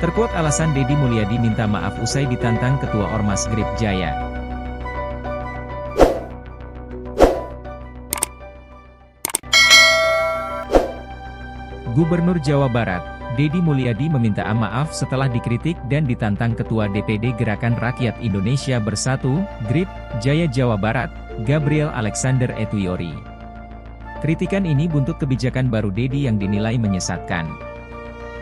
Terkuat alasan Deddy Mulyadi minta maaf usai ditantang Ketua Ormas Grip Jaya. Gubernur Jawa Barat, Deddy Mulyadi meminta maaf setelah dikritik dan ditantang Ketua DPD Gerakan Rakyat Indonesia Bersatu, GRIP, Jaya Jawa Barat, Gabriel Alexander Etwiori. Kritikan ini buntut kebijakan baru Deddy yang dinilai menyesatkan.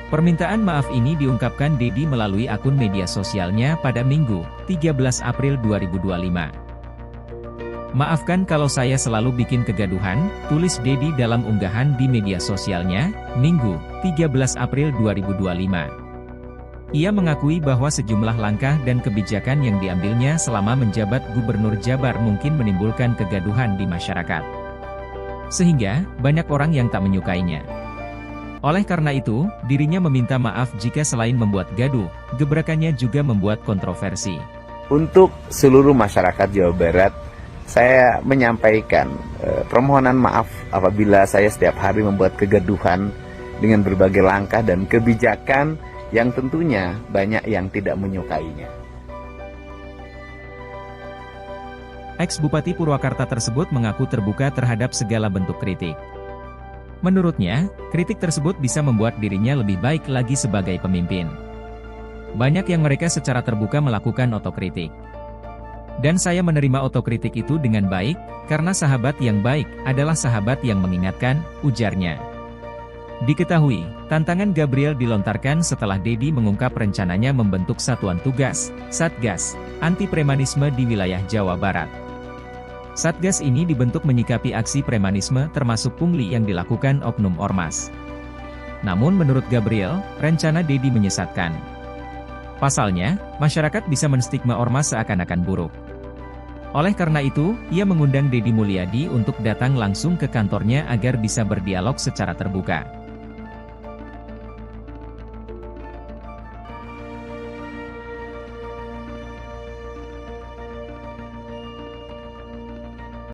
Permintaan maaf ini diungkapkan Deddy melalui akun media sosialnya pada Minggu, 13 April 2025. "Maafkan kalau saya selalu bikin kegaduhan," tulis Deddy dalam unggahan di media sosialnya, Minggu, 13 April 2025. Ia mengakui bahwa sejumlah langkah dan kebijakan yang diambilnya selama menjabat Gubernur Jabar mungkin menimbulkan kegaduhan di masyarakat. Sehingga, banyak orang yang tak menyukainya. Oleh karena itu, dirinya meminta maaf jika selain membuat gaduh, gebrakannya juga membuat kontroversi. Untuk seluruh masyarakat Jawa Barat, saya menyampaikan permohonan maaf apabila saya setiap hari membuat kegaduhan dengan berbagai langkah dan kebijakan yang tentunya banyak yang tidak menyukainya. Ex-Bupati Purwakarta tersebut mengaku terbuka terhadap segala bentuk kritik. Menurutnya, kritik tersebut bisa membuat dirinya lebih baik lagi sebagai pemimpin. Banyak yang mereka secara terbuka melakukan otokritik. Dan saya menerima otokritik itu dengan baik, karena sahabat yang baik adalah sahabat yang mengingatkan, ujarnya. Diketahui, tantangan Gabriel dilontarkan setelah Deddy mengungkap rencananya membentuk satuan tugas, Satgas, anti-premanisme di wilayah Jawa Barat. Satgas ini dibentuk menyikapi aksi premanisme termasuk pungli yang dilakukan oknum ormas. Namun menurut Gabriel, rencana Deddy menyesatkan. Pasalnya, masyarakat bisa menstigma ormas seakan-akan buruk. Oleh karena itu, ia mengundang Deddy Mulyadi untuk datang langsung ke kantornya agar bisa berdialog secara terbuka.